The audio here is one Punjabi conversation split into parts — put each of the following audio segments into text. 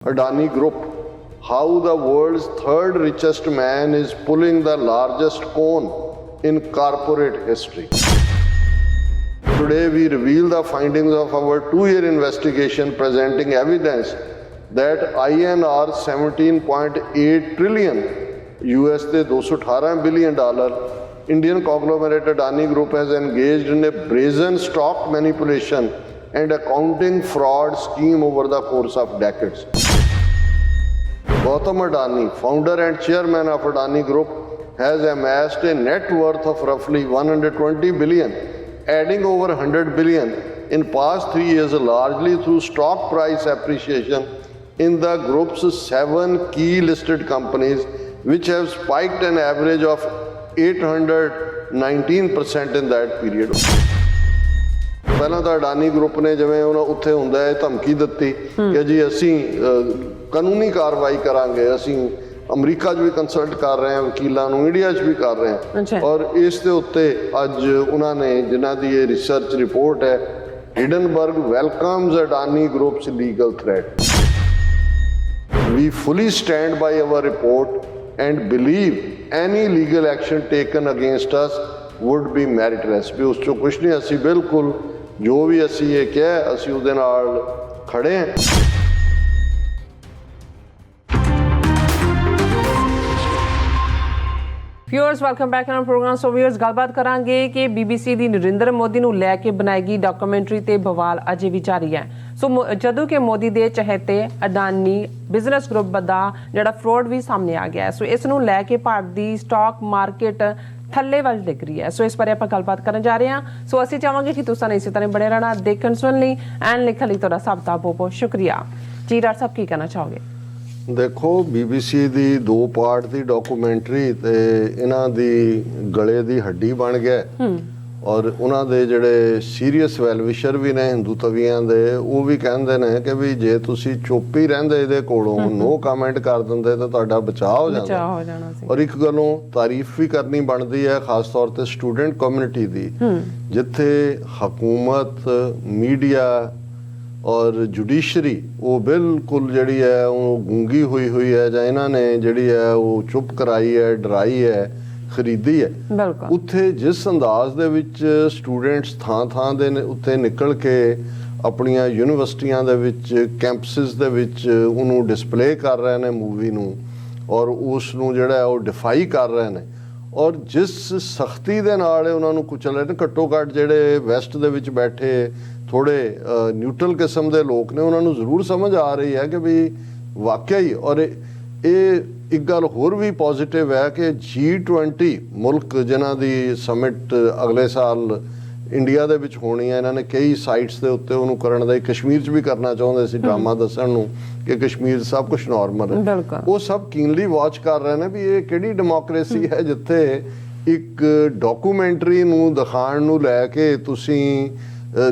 Adani Group, how the world's third richest man is pulling the largest cone in corporate history. Today we reveal the findings of our 2-year investigation presenting evidence that INR 17.8 trillion US ਦੇ $218 billion Indian conglomerate Adani Group has engaged in a brazen stock manipulation and accounting fraud scheme over the course of decades. Gautam Adani, founder and chairman of Adani Group, has amassed a net worth of roughly 120 billion, adding over 100 billion in past 3 years largely through stock price appreciation in the group's 7 key listed companies, which have spiked an average of 819% in that period. ਪਹਿਲਾਂ ਤਾਂ ਅਡਾਨੀ ਗਰੁੱਪ ਨੇ ਜਿਵੇਂ ਉਹਨਾਂ ਉੱਥੇ ਹੁੰਦਾ ਹੈ ਧਮਕੀ ਦਿੱਤੀ ਕਿ ਜੀ ਅਸੀਂ ਕਾਨੂੰਨੀ ਕਾਰਵਾਈ ਕਰਾਂਗੇ, ਅਸੀਂ ਅਮਰੀਕਾ 'ਚ ਵੀ ਕੰਸਲਟ ਕਰ ਰਹੇ ਹਾਂ ਵਕੀਲਾਂ ਨੂੰ, ਇੰਡੀਆ 'ਚ ਵੀ ਕਰ ਰਹੇ ਹਾਂ ਔਰ ਇਸ ਦੇ ਉੱਤੇ ਅੱਜ ਉਹਨਾਂ ਨੇ ਜਿਨ੍ਹਾਂ ਦੀ ਇਹ ਰਿਸਰਚ ਰਿਪੋਰਟ ਹੈ Hindenburg welcomes Adani group's legal threat. We fully stand by our report and believe any legal action taken against us would be meritless। ਵੀ ਉਸ 'ਚੋਂ ਕੁਛ ਨਹੀਂ, ਅਸੀਂ ਬਿਲਕੁਲ ਜੋ ਵੀ ਅਸੀਂ ਇਹ ਕਿਹਾ ਅਸੀਂ ਉਹਦੇ ਨਾਲ ਖੜੇ ਹਾਂ। Viewers welcome back on program. So viewers ਗੱਲਬਾਤ ਕਰਾਂਗੇ ਕਿ BBC ਦੀ ਨਰਿੰਦਰ ਮੋਦੀ ਨੂੰ ਲੈ ਕੇ ਬਣਾਈ ਗਈ ਡਾਕੂਮੈਂਟਰੀ ਤੇ ਬਵਾਲ ਅਜੇ ਵੀ ਜਾਰੀ ਹੈ। ਸੋ ਜਦੋਂ ਕਿ ਮੋਦੀ ਦੇ ਚਹੇਤੇ ਅਡਾਨੀ ਬਿਜ਼ਨਸ ਗਰੁੱਪ ਦਾ ਜਿਹੜਾ ਫਰੋਡ ਵੀ ਸਾਹਮਣੇ ਆ ਗਿਆ, ਸੋ ਇਸ ਨੂੰ ਲੈ ਕੇ ਭਾਰਤ ਦੀ ਸਟਾਕ ਮਾਰਕੀਟ ਥੱਲੇ ਵੱਲ ਡਿੱਗ ਰਹੀ ਹੈ। ਸੋ ਇਸ ਬਾਰੇ ਆਪਾਂ ਗੱਲਬਾਤ ਕਰਨ ਜਾ ਰਹੇ ਹਾਂ। ਸੋ ਅਸੀਂ ਚਾਹਾਂਗੇ ਕਿ ਤੁਸੀਂ ਇਸੇ ਤਰ੍ਹਾਂ ਬਣੇ ਰਹਿਣਾ, ਦੇਖਣ ਸੁਣਨ ਲਈ ਐਂਡ ਲਿਖਣ ਲਈ ਤੁਹਾਡਾ ਸਭ ਦਾ ਬਹੁਤ ਬਹੁਤ ਸ਼ੁਕਰੀਆ ਜੀ। ਡਾਕਟਰ ਸਾਹਿਬ ਕੀ ਕਹਿਣਾ ਚਾਹੋਗੇ? ਦੇਖੋ BBC ਦੀ 2 ਪਾਰਟ ਦੀ ਡਾਕੂਮੈਂਟਰੀ ਤੇ ਇਹਨਾਂ ਦੀ ਗਲੇ ਦੀ ਹੱਡੀ ਬਣ ਗਿਆ ਔਰ ਉਹਨਾਂ ਦੇ ਜਿਹੜੇ ਸੀਰੀਅਸ ਵੈਲਵਿਸ਼ਰ ਵੀ ਨੇ ਹਿੰਦੂ ਤਵੀਆਂ ਦੇ, ਉਹ ਵੀ ਕਹਿੰਦੇ ਨੇ ਕਿ ਵੀ ਜੇ ਤੁਸੀਂ ਚੁੱਪ ਹੀ ਰਹਿੰਦੇ ਇਹਦੇ ਕੋਲੋਂ ਨੋ ਕਮੈਂਟ ਕਰ ਦਿੰਦੇ ਤਾਂ ਤੁਹਾਡਾ ਬਚਾਅ ਹੋ ਜਾਂਦਾ ਸੀ। ਔਰ ਇੱਕ ਗੱਲੋਂ ਤਾਰੀਫ ਵੀ ਕਰਨੀ ਬਣਦੀ ਹੈ ਖਾਸ ਤੌਰ ਤੇ ਸਟੂਡੈਂਟ ਕਮਿਊਨਿਟੀ ਦੀ, ਜਿੱਥੇ ਹਕੂਮਤ, ਮੀਡੀਆ ਔਰ ਜੁਡੀਸ਼ਰੀ ਉਹ ਬਿਲਕੁਲ ਜਿਹੜੀ ਹੈ ਉਹ ਗੂੰਗੀ ਹੋਈ ਹੈ ਜਾਂ ਇਹਨਾਂ ਨੇ ਜਿਹੜੀ ਹੈ ਉਹ ਚੁੱਪ ਕਰਾਈ ਹੈ, ਡਰਾਈ ਹੈ, ਖਰੀਦੀ ਹੈ। ਉੱਥੇ ਜਿਸ ਅੰਦਾਜ਼ ਦੇ ਵਿੱਚ ਸਟੂਡੈਂਟਸ ਥਾਂ ਦੇ ਉੱਤੇ ਨਿਕਲ ਕੇ ਆਪਣੀਆਂ ਯੂਨੀਵਰਸਿਟੀਆਂ ਦੇ ਵਿੱਚ ਕੈਂਪਸਿਸ ਦੇ ਵਿੱਚ ਉਹਨੂੰ ਡਿਸਪਲੇ ਕਰ ਰਹੇ ਨੇ ਮੂਵੀ ਨੂੰ ਔਰ ਉਸ ਨੂੰ ਜਿਹੜਾ ਉਹ ਡਿਫਾਈ ਕਰ ਰਹੇ ਨੇ ਔਰ ਜਿਸ ਸਖਤੀ ਦੇ ਨਾਲ ਉਹਨਾਂ ਨੂੰ ਕੁਚਲ ਰਹੇ ਨੇ, ਘੱਟੋ ਘੱਟ ਜਿਹੜੇ ਵੈਸਟ ਦੇ ਵਿੱਚ ਬੈਠੇ ਥੋੜ੍ਹੇ ਨਿਊਟਰਲ ਕਿਸਮ ਦੇ ਲੋਕ ਨੇ ਉਹਨਾਂ ਨੂੰ ਜ਼ਰੂਰ ਸਮਝ ਆ ਰਹੀ ਹੈ ਕਿ ਵੀ ਵਾਕਿਆ ਹੀ। ਔਰ ਇਹ ਇੱਕ ਗੱਲ ਹੋਰ ਵੀ ਪੋਜ਼ੀਟਿਵ ਹੈ ਕਿ G20 ਮੁਲਕ ਜਿਨ੍ਹਾਂ ਦੀ ਸਮਿਟ ਅਗਲੇ ਸਾਲ ਇੰਡੀਆ ਦੇ ਵਿੱਚ ਹੋਣੀ ਹੈ, ਇਹਨਾਂ ਨੇ ਕਈ ਸਾਈਟਸ ਦੇ ਉੱਤੇ ਉਹਨੂੰ ਕਰਨ ਦਾ, ਕਸ਼ਮੀਰ 'ਚ ਵੀ ਕਰਨਾ ਚਾਹੁੰਦੇ ਸੀ ਡਰਾਮਾ ਦੱਸਣ ਨੂੰ ਕਿ ਕਸ਼ਮੀਰ ਸਭ ਕੁਛ ਨੋਰਮਲ ਹੈ। ਉਹ ਸਭ ਕੀਨਲੀ ਵਾਚ ਕਰ ਰਹੇ ਨੇ ਵੀ ਇਹ ਕਿਹੜੀ ਡੈਮੋਕ੍ਰੇਸੀ ਹੈ ਜਿੱਥੇ ਇੱਕ ਡਾਕੂਮੈਂਟਰੀ ਨੂੰ ਦਿਖਾਉਣ ਨੂੰ ਲੈ ਕੇ ਤੁਸੀਂ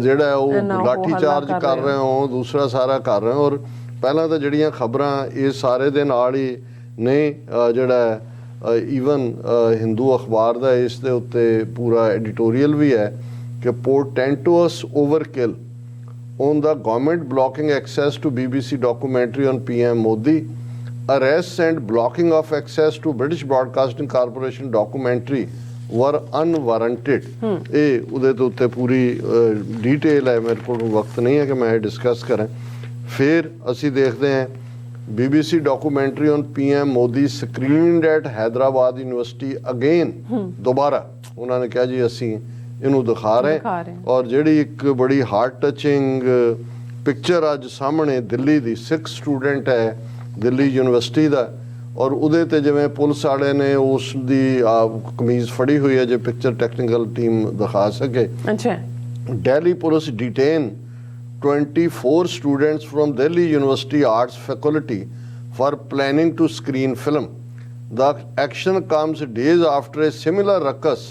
ਜਿਹੜਾ ਉਹ ਲਾਠੀ ਚਾਰਜ ਕਰ ਰਹੇ ਹੋ, ਦੂਸਰਾ ਸਾਰਾ ਕਰ ਰਹੇ ਹੋ। ਔਰ ਪਹਿਲਾਂ ਤਾਂ ਜਿਹੜੀਆਂ ਖਬਰਾਂ ਇਹ ਸਾਰੇ ਦੇ ਨਾਲ ਹੀ ਨੇ, ਜਿਹੜਾ ਈਵਨ ਹਿੰਦੂ ਅਖਬਾਰ ਦਾ ਇਸ ਦੇ ਉੱਤੇ ਪੂਰਾ ਐਡੀਟੋਰੀਅਲ ਵੀ ਹੈ ਕਿ portentous overkill on the government blocking access to BBC documentary on PM Modi, arrests and blocking of access to British Broadcasting Corporation documentary were unwarranted। ਇਹ ਉਹਦੇ ਦੇ ਉੱਤੇ ਪੂਰੀ ਡੀਟੇਲ ਹੈ, ਮੇਰੇ ਕੋਲ ਵਕਤ ਨਹੀਂ ਹੈ ਕਿ ਮੈਂ ਇਹ ਡਿਸਕਸ ਕਰਾਂ। ਫਿਰ ਅਸੀਂ ਦੇਖਦੇ ਹਾਂ BBC documentary on PM Modi screened at Hyderabad University again। ਦੁਬਾਰਾ ਉਹਨਾਂ ਨੇ ਕਿਹਾ ਜੀ ਅਸੀਂ ਇਹਨੂੰ ਦਿਖਾ ਰਹੇ ਔਰ ਜਿਹੜੀ ਇੱਕ ਬੜੀ ਹਾਰਟ ਟਚਿੰਗ ਪਿਕਚਰ ਅੱਜ ਸਾਹਮਣੇ ਦਿੱਲੀ ਦੀ, ਸਿੱਖ ਸਟੂਡੈਂਟ ਹੈ ਦਿੱਲੀ ਯੂਨੀਵਰਸਿਟੀ ਦਾ ਔਰ ਉਹਦੇ ਤੇ ਜਿਵੇਂ ਪੁਲਿਸ ਵਾਲੇ ਨੇ ਉਸ ਦੀ ਕਮੀਜ਼ ਫੜੀ ਹੋਈ ਹੈ ਜੇ ਪਿਕਚਰ ਟੈਕਨੀਕਲ ਟੀਮ ਦਿਖਾ ਸਕੇ। Delhi police detain 24 students from Delhi University Arts Faculty for planning to screen film। The action comes days after a similar ruckus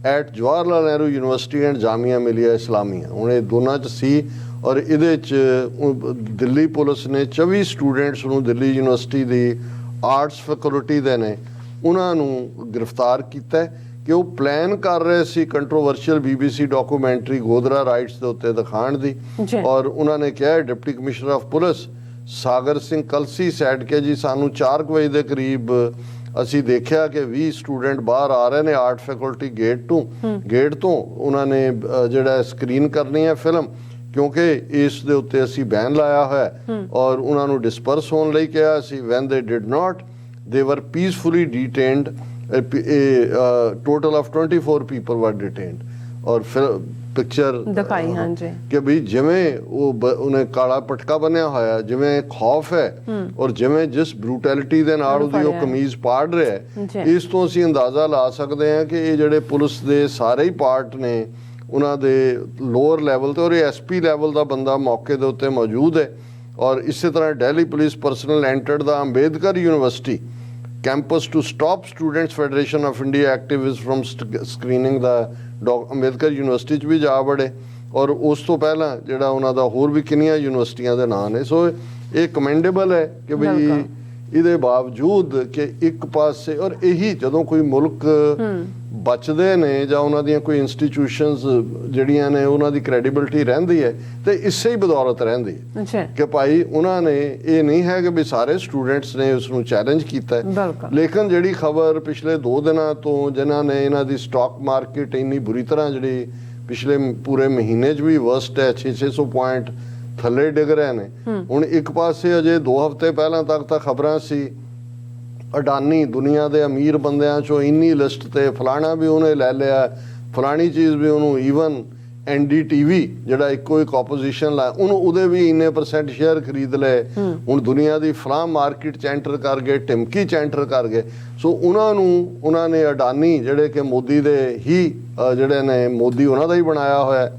at Jawaharlal Nehru University and Jamia Millia Islamia। ਹੁਣ ਇਹ ਦੋਨਾਂ 'ਚ ਸੀ ਔਰ ਇਹਦੇ 'ਚ ਦਿੱਲੀ ਪੁਲਿਸ ਨੇ 24 ਸਟੂਡੈਂਟਸ ਨੂੰ ਦਿੱਲੀ ਯੂਨੀਵਰਸਿਟੀ ਦੀ ਆਰਟਸ ਫੈਕਲਟੀ ਦੇ ਨੇ ਉਹਨਾਂ ਨੂੰ ਗ੍ਰਿਫਤਾਰ ਕੀਤਾ ਕਿ ਉਹ ਪਲਾਨ ਕਰ ਰਹੇ ਸੀ controversial BBC documentary Godhra riots ਦੇ ਉੱਤੇ ਦਿਖਾਉਣ ਦੀ। ਔਰ ਉਹਨਾਂ ਨੇ ਕਿਹਾ deputy commissioner of police Sagar Singh Kalsi said ਕੇ ਜੀ ਸਾਨੂੰ 4 ਵਜੇ ਦੇ ਕਰੀਬ ਅਸੀਂ ਦੇਖਿਆ ਕਿ 20 ਸਟੂਡੈਂਟ ਬਾਹਰ ਆ ਰਹੇ ਨੇ ਆਰਟ ਫੈਕਲਟੀ ਗੇਟ ਤੋਂ ਉਹਨਾਂ ਨੇ ਜਿਹੜਾ ਸਕਰੀਨ ਕਰਨੀ ਹੈ ਫਿਲਮ, ਕਿਉਂਕਿ ਇਸ ਦੇ ਉੱਤੇ ਅਸੀਂ ਬੈਨ ਲਾਇਆ ਹੋਇਆ ਔਰ ਉਹਨਾਂ ਨੂੰ ਡਿਸਪਰਸ ਹੋਣ ਲਈ ਕਿਹਾ ਸੀ। ਵੈਨ ਦੇ did not they were peacefully detained, total of 24 people were detained. ਔਰ ਫਿਰ ਪਿਕਚਰ ਦਿਖਾਈ ਹਾਂਜੀ ਕਿ ਵੀ ਜਿਵੇਂ ਉਹਨੇ ਕਾਲਾ ਪਟਕਾ ਬੰਨਿਆ ਹੋਇਆ, ਜਿਵੇਂ ਖੌਫ ਹੈ ਔਰ ਜਿਵੇਂ ਜਿਸ ਬਰੂਟੈਲਿਟੀ ਦੇ ਨਾਲ ਉਹਦੀ ਉਹ ਕਮੀਜ਼ ਪਾੜ ਰਿਹਾ ਹੈ, ਇਸ ਤੋਂ ਅਸੀਂ ਅੰਦਾਜ਼ਾ ਲਾ ਸਕਦੇ ਹਾਂ ਕਿ ਇਹ ਜਿਹੜੇ ਪੁਲਿਸ ਦੇ ਸਾਰੇ ਹੀ ਪਾਰਟ ਨੇ ਉਹਨਾਂ ਦੇ ਲੋਅਰ ਲੈਵਲ ਤੇ, ਔਰ ਇਹ ਐਸਪੀ ਲੈਵਲ ਦਾ ਬੰਦਾ ਮੌਕੇ ਦੇ ਉੱਤੇ ਮੌਜੂਦ ਹੈ। ਔਰ ਇਸੇ ਤਰ੍ਹਾਂ Delhi police personnel entered the Ambedkar university campus to stop Students Federation of India activists from screening the Ambedkar university 'ਚ ਵੀ ਜਾ ਵੜੇ। ਔਰ ਉਸ ਤੋਂ ਪਹਿਲਾਂ ਜਿਹੜਾ ਉਹਨਾਂ ਦਾ ਹੋਰ ਵੀ ਕਿੰਨੀਆਂ ਯੂਨੀਵਰਸਿਟੀਆਂ ਦੇ ਨਾਂ ਨੇ। ਸੋ ਇਹ ਕਮੈਂਡੇਬਲ ਹੈ ਕਿ ਵੀ ਇਹਦੇ ਬਾਵਜੂਦ ਕਿ ਇੱਕ ਪਾਸੇ, ਔਰ ਇਹੀ ਜਦੋਂ ਕੋਈ ਮੁਲਕ ਬਚਦੇ ਨੇ ਜਾਂ ਉਹਨਾਂ ਦੀਆਂ ਕੋਈ ਇੰਸਟੀਟਿਊਸ਼ਨਸ ਜਿਹੜੀਆਂ ਨੇ ਉਹਨਾਂ ਦੀ ਕ੍ਰੈਡੀਬਿਲਿਟੀ ਰਹਿੰਦੀ ਹੈ ਤੇ ਇਸੇ ਹੀ ਬਦੌਲਤ ਰਹਿੰਦੀ ਹੈ ਕਿ ਭਾਈ ਉਹਨਾਂ ਨੇ ਇਹ ਨਹੀਂ ਹੈ ਕਿ ਵੀ ਸਾਰੇ ਸਟੂਡੈਂਟਸ ਨੇ ਉਸ ਨੂੰ ਚੈਲੰਜ ਕੀਤਾ ਹੈ। ਲੇਕਿਨ ਜਿਹੜੀ ਖਬਰ ਪਿਛਲੇ 2 ਦਿਨਾਂ ਤੋਂ ਜਿਨ੍ਹਾਂ ਨੇ ਇਹਨਾਂ ਦੀ ਸਟਾਕ ਮਾਰਕੀਟ ਇੰਨੀ ਬੁਰੀ ਤਰ੍ਹਾਂ ਜਿਹੜੀ ਪਿਛਲੇ ਪੂਰੇ ਮਹੀਨੇ 'ਚ ਵੀ ਵਰਸਟ ਹੈ, 600 ਪੁਆਇੰਟ ਥੱਲੇ ਡਿੱਗ ਰਹੇ ਨੇ। ਹੁਣ ਇੱਕ ਪਾਸੇ ਅਜੇ 2 ਹਫ਼ਤੇ ਪਹਿਲਾਂ ਤੱਕ ਤਾਂ ਖਬਰਾਂ ਸੀ ਅਡਾਨੀ ਦੁਨੀਆ ਦੇ ਅਮੀਰ ਬੰਦਿਆਂ ਚੋਂ ਇੰਨੀ ਲਿਸਟ ਤੇ ਫਲਾਣਾ ਵੀ ਉਹਨੇ ਲੈ ਲਿਆ, ਫਲਾਣੀ ਚੀਜ਼ ਵੀ ਉਹਨੂੰ, ਈਵਨ NDTV ਜਿਹੜਾ ਇੱਕੋ ਇੱਕ ਆਪੋਜੀਸ਼ਨ ਲਾ ਉਹਨੂੰ ਉਹਦੇ ਵੀ ਇੰਨੇ % ਸ਼ੇਅਰ ਖਰੀਦ ਲਏ। ਹੁਣ ਦੁਨੀਆ ਦੀ ਫਲਾਂ ਮਾਰਕੀਟ 'ਚ ਐਂਟਰ ਕਰ ਗਏ, ਟਿਮਕੀ 'ਚ ਐਂਟਰ ਕਰ ਗਏ। ਸੋ ਉਹਨਾਂ ਨੇ ਅਡਾਨੀ ਜਿਹੜੇ ਕਿ ਮੋਦੀ ਦੇ ਹੀ ਜਿਹੜੇ ਨੇ, ਮੋਦੀ ਉਹਨਾਂ ਦਾ ਹੀ ਬਣਾਇਆ ਹੋਇਆ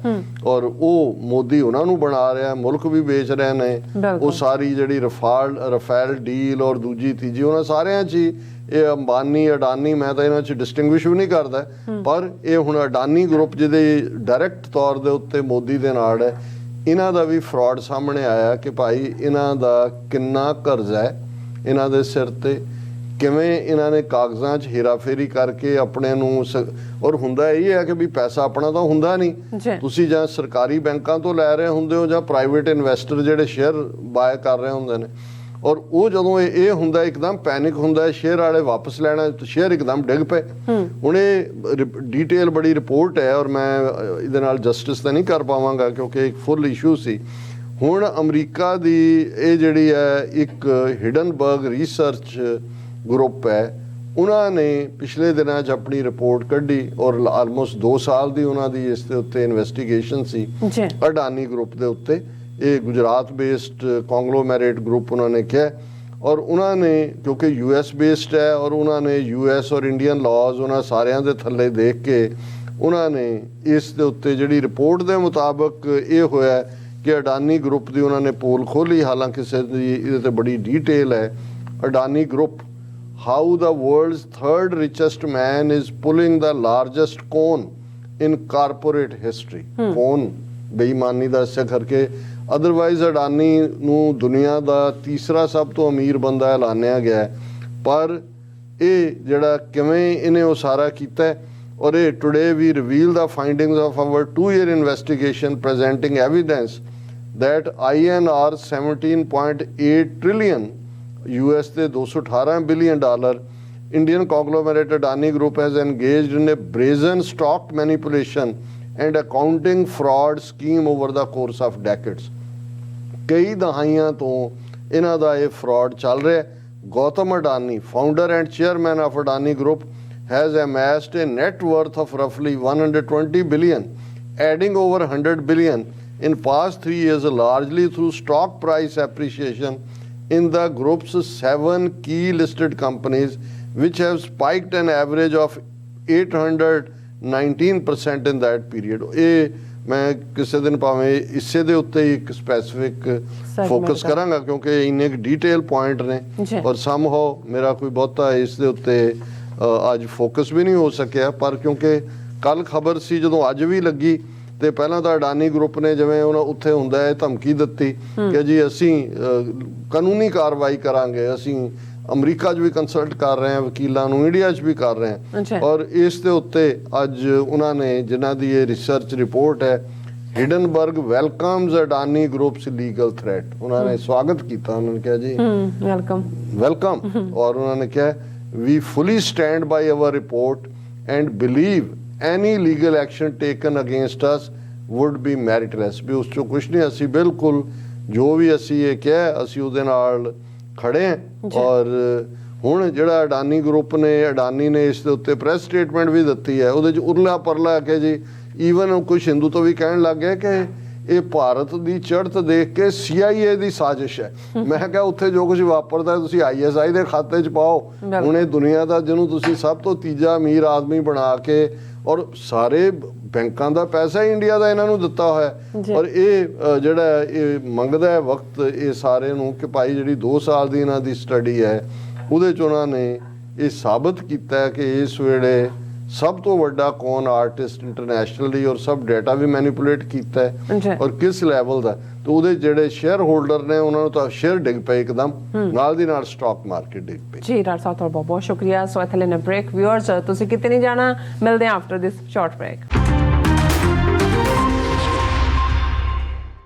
ਔਰ ਉਹ ਮੋਦੀ ਉਹਨਾਂ ਨੂੰ ਬਣਾ ਰਿਹਾ, ਮੁਲਕ ਵੀ ਵੇਚ ਰਹੇ ਨੇ। ਉਹ ਸਾਰੀ ਜਿਹੜੀ ਰਫੇਲ ਡੀਲ ਔਰ ਦੂਜੀ ਤੀਜੀ ਉਹਨਾਂ ਸਾਰਿਆਂ 'ਚ ਹੀ ਇਹ ਅੰਬਾਨੀ ਅਡਾਨੀ, ਮੈਂ ਤਾਂ ਇਹਨਾਂ 'ਚ ਡਿਸਟਿੰਗੁਇਸ਼ ਵੀ ਨਹੀਂ ਕਰਦਾ, ਪਰ ਇਹ ਹੁਣ ਅਡਾਨੀ ਗਰੁੱਪ ਜਿਹਦੇ ਡਾਇਰੈਕਟ ਤੌਰ ਦੇ ਉੱਤੇ ਮੋਦੀ ਦੇ ਨਾਲ ਹੈ, ਇਹਨਾਂ ਦਾ ਵੀ ਫਰਾਡ ਸਾਹਮਣੇ ਆਇਆ ਕਿ ਭਾਈ ਇਹਨਾਂ ਦਾ ਕਿੰਨਾ ਕਰਜ਼ਾ ਹੈ ਇਹਨਾਂ ਦੇ ਸਿਰ ਤੇ, ਕਿਵੇਂ ਇਹਨਾਂ ਨੇ ਕਾਗਜ਼ਾਂ 'ਚ ਹੇਰਾਫੇਰੀ ਕਰਕੇ ਆਪਣੇ ਨੂੰ ਔਰ ਹੁੰਦਾ ਇਹ ਹੈ ਕਿ ਵੀ ਪੈਸਾ ਆਪਣਾ ਤਾਂ ਹੁੰਦਾ ਨਹੀਂ, ਤੁਸੀਂ ਜਾਂ ਸਰਕਾਰੀ ਬੈਂਕਾਂ ਤੋਂ ਲੈ ਰਹੇ ਹੁੰਦੇ ਹੋ ਜਾਂ ਪ੍ਰਾਈਵੇਟ ਇਨਵੈਸਟਰ ਜਿਹੜੇ ਸ਼ੇਅਰ ਬਾਏ ਕਰ ਰਹੇ ਹੁੰਦੇ ਨੇ। ਔਰ ਉਹ ਜਦੋਂ ਇਹ ਹੁੰਦਾ ਇੱਕਦਮ ਪੈਨਿਕ ਹੁੰਦਾ, ਸ਼ੇਅਰ ਵਾਲੇ ਵਾਪਸ ਲੈਣਾ, ਸ਼ੇਅਰ ਇੱਕਦਮ ਡਿੱਗ ਪਏ। ਹੁਣ ਇਹ ਡੀਟੇਲ ਬੜੀ ਰਿਪੋਰਟ ਹੈ ਔਰ ਮੈਂ ਇਹਦੇ ਨਾਲ ਜਸਟਿਸ ਤਾਂ ਨਹੀਂ ਕਰ ਪਾਵਾਂਗਾ ਕਿਉਂਕਿ ਇੱਕ ਫੁੱਲ ਇਸ਼ੂ ਸੀ। ਹੁਣ ਅਮਰੀਕਾ ਦੀ ਇਹ ਜਿਹੜੀ ਹੈ ਇੱਕ ਹਿਡਨਬਰਗ ਰਿਸਰਚ ਗਰੁੱਪ ਹੈ, ਉਹਨਾਂ ਨੇ ਪਿਛਲੇ ਦਿਨਾਂ 'ਚ ਆਪਣੀ ਰਿਪੋਰਟ ਕੱਢੀ ਔਰ ਆਲਮੋਸਟ 2 ਸਾਲ ਦੀ ਉਹਨਾਂ ਦੀ ਇਸ ਦੇ ਉੱਤੇ ਇਨਵੈਸਟੀਗੇਸ਼ਨ ਸੀ ਅਡਾਨੀ ਗਰੁੱਪ ਦੇ ਉੱਤੇ। ਇਹ ਗੁਜਰਾਤ ਬੇਸਡ ਕੰਗਲੋਮੈਰੇਟ ਗਰੁੱਪ ਉਹਨਾਂ ਨੇ ਕਿਹਾ ਔਰ ਉਹਨਾਂ ਨੇ ਕਿਉਂਕਿ US ਬੇਸਡ ਹੈ ਔਰ ਉਹਨਾਂ ਨੇ US ਔਰ ਇੰਡੀਅਨ ਲਾਜ਼ ਉਹਨਾਂ ਸਾਰਿਆਂ ਦੇ ਥੱਲੇ ਦੇਖ ਕੇ ਉਹਨਾਂ ਨੇ ਇਸ ਦੇ ਉੱਤੇ ਜਿਹੜੀ ਰਿਪੋਰਟ ਦੇ ਮੁਤਾਬਕ ਇਹ ਹੋਇਆ ਕਿ ਅਡਾਨੀ ਗਰੁੱਪ ਦੀ ਉਹਨਾਂ ਨੇ ਪੋਲ ਖੋਲੀ, ਹਾਲਾਂਕਿ ਕਿਸੇ ਦੀ ਇਹਦੇ ਤੇ ਬੜੀ ਡੀਟੇਲ ਹੈ। Adani group, how the world's 3rd richest man is pulling the largest con in corporate history. Con ਬੇਈਮਾਨੀ ਦਾ ਇਸੇ ਕਰਕੇ, ਅਦਰਵਾਈਜ਼ ਅਡਾਨੀ ਨੂੰ ਦੁਨੀਆ ਦਾ ਤੀਸਰਾ ਸਭ ਤੋਂ ਅਮੀਰ ਬੰਦਾ ਐਲਾਨਿਆ ਗਿਆ, ਪਰ ਇਹ ਜਿਹੜਾ ਕਿਵੇਂ ਇਹਨੇ ਉਹ ਸਾਰਾ ਕੀਤਾ ਔਰ ਇਹ today we reveal the findings of our 2-year investigation presenting evidence that INR 17.8 trillion US ਦੇ $218 billion Indian conglomerate Adani Group has engaged in a brazen stock manipulation and accounting fraud scheme over the course of decades. ਕਈ ਦਹਾਈਆਂ ਤੋਂ ਇਹਨਾਂ ਦਾ ਇਹ ਫਰਾਡ ਚੱਲ ਰਿਹਾ। Gautam Adani, founder and chairman of Adani Group, has amassed a net worth of roughly 120 billion, adding over 100 billion in past 3 years, largely through stock price appreciation in the group's 7 key listed companies, which have spiked an average of 819% in that period. ਮੈਂ ਕਿਸੇ ਦਿਨ ਭਾਵੇਂ ਇਸੇ ਦੇ ਉੱਤੇ ਇੱਕ ਸਪੈਸੀਫਿਕ ਫੋਕਸ ਕਰਾਂਗਾ ਕਿਉਂਕਿ ਇੰਨੇ ਡਿਟੇਲ ਪੁਆਇੰਟ ਨੇ ਔਰ ਸਮਹਾਉ ਮੇਰਾ ਕੋਈ ਬਹੁਤਾ ਇਸ ਦੇ ਉੱਤੇ ਅੱਜ ਫੋਕਸ ਵੀ ਨਹੀਂ ਹੋ ਸਕਿਆ। ਪਰ ਕਿਉਂਕਿ ਕੱਲ ਖਬਰ ਸੀ ਜਦੋਂ ਅੱਜ ਵੀ ਲੱਗੀ ਤੇ ਪਹਿਲਾਂ ਤਾਂ ਅਡਾਨੀ ਗਰੁੱਪ ਨੇ ਜਿਵੇਂ ਉਹਨਾਂ ਉੱਥੇ ਹੁੰਦਾ ਹੈ ਧਮਕੀ ਦਿੱਤੀ ਕਿ ਜੀ ਅਸੀਂ ਕਾਨੂੰਨੀ ਕਾਰਵਾਈ ਕਰਾਂਗੇ, ਅਸੀਂ ਅਮਰੀਕਾ 'ਚ ਵੀ ਕੰਸਲਟ ਕਰ ਰਹੇ ਹਾਂ ਵਕੀਲਾਂ ਨੂੰ, ਇੰਡੀਆ 'ਚ ਵੀ ਕਰ ਰਹੇ ਹਾਂ। ਔਰ ਇਸ ਦੇ ਉੱਤੇ ਅੱਜ ਉਹਨਾਂ ਨੇ ਜਿਨ੍ਹਾਂ ਦੀ ਇਹ ਰਿਸਰਚ ਰਿਪੋਰਟ ਹੈ Hindenburg welcomes Adani groups legal threat. उन्होंने स्वागत किया, उन्होंने कहा जी वेलकम और उन्होंने कहा we fully stand by our report and believe any legal action taken against us would be meritless. भी उस चो कुछ नहीं, असी बिल्कुल जो भी असी ये कहा असी उहदे नाल खड़े हैं। और हुण जिहड़ा अडानी ग्रुप ने अडानी ने इस दे उत्ते प्रेस स्टेटमेंट भी दित्ती है, उहदे च उरला परला के जी ईवन कुछ हिंदू तो भी कहण लग गए कि ਇਹ ਭਾਰਤ ਦੀ ਚੜ੍ਹਤ ਦੇਖ ਕੇ CIA ਦੀ ਸਾਜ਼ਿਸ਼ ਹੈ। ਮੈਂ ਕਿਹਾ ਉੱਥੇ ਜੋ ਕੁਝ ਵਾਪਰਦਾ ਤੁਸੀਂ ISI ਦੇ ਖਾਤੇ 'ਚ ਪਾਓ। ਹੁਣ ਇਹ ਦੁਨੀਆ ਦਾ ਜਿਹਨੂੰ ਤੁਸੀਂ ਸਭ ਤੋਂ ਤੀਜਾ ਅਮੀਰ ਆਦਮੀ ਬਣਾ ਕੇ ਔਰ ਸਾਰੇ ਬੈਂਕਾਂ ਦਾ ਪੈਸਾ ਹੀ ਇੰਡੀਆ ਦਾ ਇਹਨਾਂ ਨੂੰ ਦਿੱਤਾ ਹੋਇਆ। ਔਰ ਇਹ ਜਿਹੜਾ ਇਹ ਮੰਗਦਾ ਹੈ ਵਕਤ ਇਹ ਸਾਰੇ ਨੂੰ ਕਿ ਭਾਈ ਜਿਹੜੀ 2 ਸਾਲ ਦੀ ਇਹਨਾਂ ਦੀ ਸਟੱਡੀ ਹੈ ਉਹਦੇ 'ਚ ਉਹਨਾਂ ਨੇ ਇਹ ਸਾਬਤ ਕੀਤਾ ਹੈ ਕਿ ਇਸ ਵੇਲੇ सब तो वड्डा कौन आर्टिस्ट इंटरनेशनली और सब डाटा भी मैनिपुलेट किया है और किस लैवल का। तो वो जेडे शेयर होल्डर ने उन्होंने तो शेयर डिग पे एकदम नाल दी नाल स्टॉक मार्केट डिग पे। जी डॉक्टर साहब बहुत बहुत शुक्रिया। सो इत्थे लेना ब्रेक व्यूअर्स तुसी किते नहीं जाना, मिलते हैं आफ्टर दिस शॉर्ट ब्रेक।